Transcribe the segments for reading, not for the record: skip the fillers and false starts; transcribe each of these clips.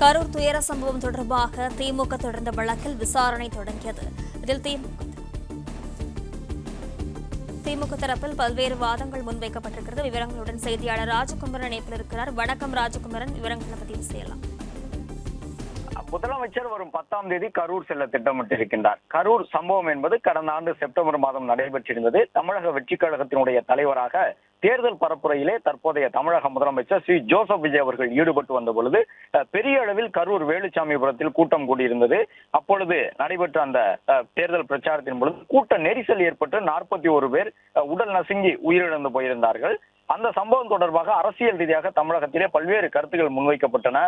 கரூர் துயர சம்பவம் தொடர்பாக திமுக தொடர்ந்த வழக்கில் விசாரணை தொடங்கியது. இதில் திமுக தரப்பில் பல்வேறு வாதங்கள் முன்வைக்கப்பட்டிருக்கிறது. விவரங்களுடன் செய்தியாளர் ராஜகுமரன் இணைப்பில் இருக்கிறார். வணக்கம் ராஜகுமரன், விவரங்களை பதிவு செய்யலாம். முதலமைச்சர் வரும் 10ஆம் தேதி கரூர் செல்ல திட்டமிட்டிருக்கின்றார். கரூர் சம்பவம் என்பது கடந்த ஆண்டு செப்டம்பர் மாதம் நடைபெற்றிருந்தது. தமிழக வெற்றிக் கழகத்தினுடைய தலைவராக தேர்தல் பரப்புரையிலே தற்போதைய தமிழக முதலமைச்சர் ஸ்ரீ ஜோசப் விஜய் அவர்கள் ஈடுபட்டு வந்த பொழுது பெரிய அளவில் கரூர் வேலுச்சாமிபுரத்தில் கூட்டம் கூடியிருந்தது. அப்பொழுது நடைபெற்ற அந்த தேர்தல் பிரச்சாரத்தின் பொழுது கூட்ட நெரிசல் ஏற்பட்டு 41 பேர் உடல் நசுங்கி உயிரிழந்து போயிருந்தார்கள். அந்த சம்பவம் தொடர்பாக அரசியல் ரீதியாக தமிழகத்திலே பல்வேறு கருத்துக்கள் முன்வைக்கப்பட்டன.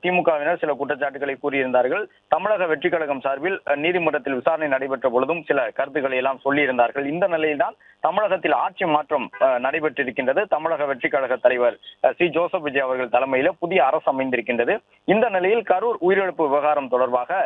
திமுகவினர் சில குற்றச்சாட்டுகளை கூறியிருந்தார்கள். தமிழக வெற்றிக் கழகம் சார்பில் நீதிமன்றத்தில் விசாரணை நடைபெற்ற பொழுதும் சில கருத்துக்களை எல்லாம் சொல்லியிருந்தார்கள். இந்த நிலையில்தான் தமிழகத்தில் ஆட்சி மாற்றம் நடைபெற்றிருக்கின்றது. தமிழக வெற்றிக் கழக தலைவர் ஸ்ரீ ஜோசப் விஜய் அவர்கள் தலைமையில புதிய அரசு அமைந்திருக்கின்றது. இந்த நிலையில் கரூர் உயிரிழப்பு விவகாரம் தொடர்பாக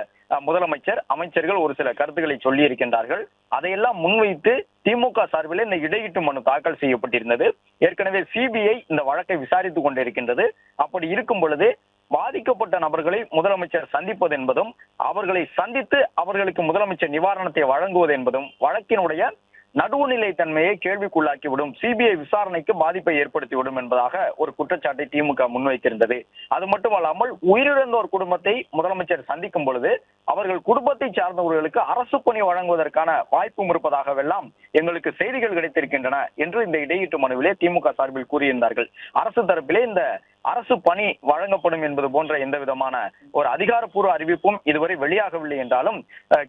முதலமைச்சர், அமைச்சர்கள் ஒரு சில கருத்துக்களை சொல்லி இருக்கின்றார்கள். அதையெல்லாம் முன்வைத்து திமுக சார்பில் இந்த இடையீட்டு மனு தாக்கல் செய்யப்பட்டிருந்தது. ஏற்கனவே சிபிஐ இந்த வழக்கை விசாரித்துக் கொண்டிருக்கின்றது. அப்படி இருக்கும் பொழுது பாதிக்கப்பட்ட நபர்களை முதலமைச்சர் சந்திப்பது என்பதும் அவர்களை சந்தித்து அவர்களுக்கு முதலமைச்சர் நிவாரணத்தை வழங்குவது என்பதும் வழக்கினுடைய நடுவுநிலை தன்மையை கேள்விக்குள்ளாக்கிவிடும், சிபிஐ விசாரணைக்கு பாதிப்பை ஏற்படுத்திவிடும் என்பதாக ஒரு குற்றச்சாட்டை திமுக முன்வைத்திருந்தது. அது மட்டுமல்லாமல் உயிரிழந்தோர் குடும்பத்தை முதலமைச்சர் சந்திக்கும் பொழுது அவர்கள் குடும்பத்தை சார்ந்தவர்களுக்கு அரசு பணி வழங்குவதற்கான வாய்ப்பும் இருப்பதாகவெல்லாம் எங்களுக்கு செய்திகள் கிடைத்திருக்கின்றன என்று இந்த இடையீட்டு மனுவிலே திமுக சார்பில் கூறியிருந்தார்கள். அரசு தரப்பிலே இந்த அரசு பணி வழங்கப்படும் என்பது போன்ற எந்த விதமான ஒரு அதிகாரப்பூர்வ அறிவிப்பும் இதுவரை வெளியாகவில்லை என்றாலும்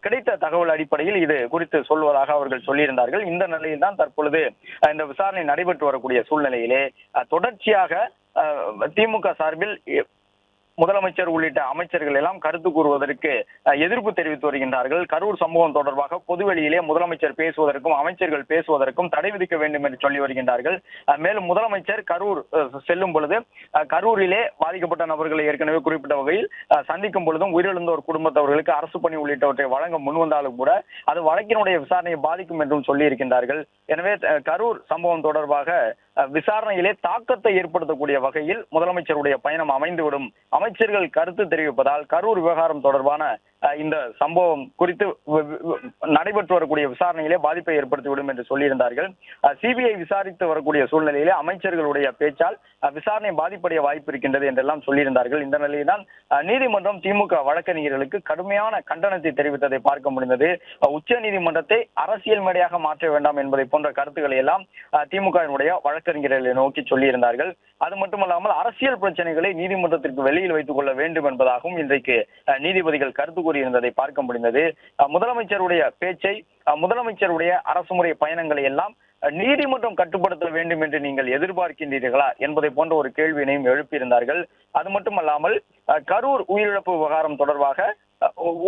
கிடைத்த தகவல் அடிப்படையில் இது குறித்து சொல்வதாக அவர்கள் சொல்லியிருந்தார்கள். இந்த நிலையில் தான் தற்பொழுது இந்த விசாரணை நடைபெற்று வரக்கூடிய சூழ்நிலையிலே தொடர்ச்சியாக திமுக சார்பில் முதலமைச்சர் உள்ளிட்ட அமைச்சர்கள் எல்லாம் கருத்து கூறுவதற்கு எதிர்ப்பு தெரிவித்து வருகின்றார்கள். கரூர் சம்பவம் தொடர்பாக பொதுவெளியிலே முதலமைச்சர் பேசுவதற்கும் அமைச்சர்கள் பேசுவதற்கும் தடை விதிக்க வேண்டும் என்று சொல்லி வருகின்றார்கள். மேலும் முதலமைச்சர் கரூர் செல்லும் பொழுது கரூரிலே பாதிக்கப்பட்ட நபர்களை ஏற்கனவே குறிப்பிட்ட வகையில் சந்திக்கும் பொழுதும் உயிரிழந்தோர் குடும்பத்தவர்களுக்கு அரசு பணி உள்ளிட்டவற்றை வழங்க முன்வந்தாலும் கூட அது வழக்கினுடைய விசாரணையை பாதிக்கும் என்றும் சொல்லி இருக்கின்றார்கள். எனவே கரூர் சம்பவம் தொடர்பாக விசாரணையிலே தாக்கத்தை ஏற்படுத்தக்கூடிய வகையில் முதலமைச்சருடைய பயணம் அமைந்துவிடும். அமைச்சர்கள் கருத்து தெரிவிப்பதால் கரூர் விவகாரம் தொடர்பான இந்த சம்பவம் குறித்து நடைபெற்று வரக்கூடிய விசாரணையிலே பாதிப்பை ஏற்படுத்திவிடும் என்று சொல்லியிருந்தார்கள். சிபிஐ விசாரித்து வரக்கூடிய சூழ்நிலையிலே அமைச்சர்களுடைய பேச்சால் விசாரணை பாதிப்படைய வாய்ப்பு இருக்கின்றது என்றெல்லாம் சொல்லியிருந்தார்கள். இந்த நிலையில்தான் நீதிமன்றம் திமுக வழக்கறிஞர்களுக்கு கடுமையான கண்டனத்தை தெரிவித்ததை பார்க்க முடிந்தது. உச்ச நீதிமன்றத்தை அரசியல் மேடையாக மாற்ற வேண்டாம் என்பதை போன்ற கருத்துக்களை எல்லாம் திமுகவினுடைய வழக்கறிஞர்களை நோக்கி சொல்லியிருந்தார்கள். அது மட்டுமல்லாமல் அரசியல் பிரச்சனைகளை நீதிமன்றத்திற்கு வெளியில் வைத்துக் கொள்ள வேண்டும் என்பதாகவும் இன்றைக்கு நீதிபதிகள் கருத்து கூறியிருந்ததை பார்க்க முடிந்தது. முதலமைச்சருடைய பேச்சை, முதலமைச்சருடைய அரசுமுறை பயணங்களை எல்லாம் நீதிமன்றம் கட்டுப்படுத்த வேண்டும் என்று நீங்கள் எதிர்பார்க்கின்றீர்களா என்பதை போன்ற ஒரு கேள்வியினையும் எழுப்பியிருந்தார்கள். அது மட்டுமல்லாமல் கரூர் உயிரிழப்பு விவகாரம் தொடர்பாக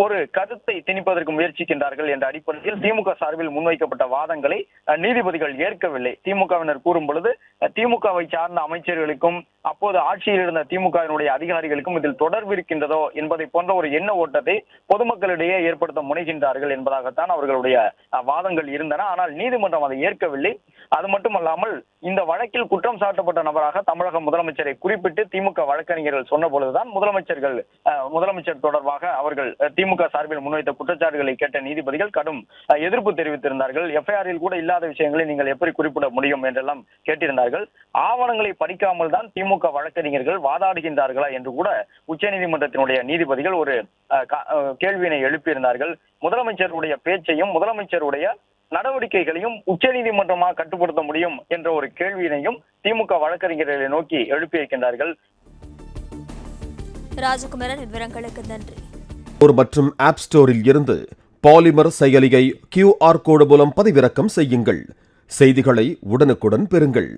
ஒரு கருத்தை திணிப்பதற்கு முயற்சிக்கின்றார்கள் என்ற அடிப்படையில் திமுக சார்பில் முன்வைக்கப்பட்ட வாதங்களை நீதிபதிகள் ஏற்கவில்லை. திமுகவினர் கூறும் பொழுது திமுகவை சார்ந்த அமைச்சர்களுக்கும் அப்போது ஆட்சியில் இருந்த திமுகவினுடைய அதிகாரிகளுக்கும் இதில் தொடர்பு இருக்கின்றதோ என்பதை போன்ற ஒரு எண்ண ஓட்டத்தை பொதுமக்களிடையே ஏற்படுத்த முனைகின்றார்கள் என்பதாகத்தான் அவர்களுடைய வாதங்கள் இருந்தன. ஆனால் நீதிமன்றம் அதை ஏற்கவில்லை. அது மட்டுமல்லாமல் இந்த வழக்கில் குற்றம் சாட்டப்பட்ட நபராக தமிழக முதலமைச்சரை குறிப்பிட்டு திமுக வழக்கறிஞர்கள் சொன்ன பொழுதுதான் முதலமைச்சர் தொடர்பாக அவர்கள் திமுக சார்பில் முன்வைத்த குற்றச்சாட்டுகளை கேட்ட நீதிபதிகள் கடும் எதிர்ப்பு தெரிவித்திருந்தார்கள். எஃப்ஐஆரில் கூட இல்லாத விஷயங்களை நீங்கள் எப்படி குறிப்பிட முடியும் என்றெல்லாம் கேட்டிருந்தார்கள். ஆவணங்களை படிக்காமல் தான் திமுக வழக்கறிஞர்கள் வாதாடுகின்றார்களா என்று கூட உச்சநீதிமன்றத்தினுடைய நீதிபதிகள் ஒரு கேள்வியினை எழுப்பியிருந்தார்கள். முதலமைச்சருடைய பேச்சையும் முதலமைச்சருடைய நடவடிக்கைகளையும் உச்ச நீதிமன்றமாக கட்டுப்படுத்த முடியும் என்ற ஒரு கேள்வியினையும் திமுக வழக்கறிஞர்களை நோக்கி எழுப்பியிருக்கின்றார்கள். ராஜகுமரன், விவரங்களுக்கு நன்றி. மற்றும் ஆப் ஸ்டோரில் இருந்து பாலிமர் செயலியை QR கோடு மூலம் பதிவிறக்கம் செய்யுங்கள். செய்திகளை உடனுக்குடன் பெறுங்கள்.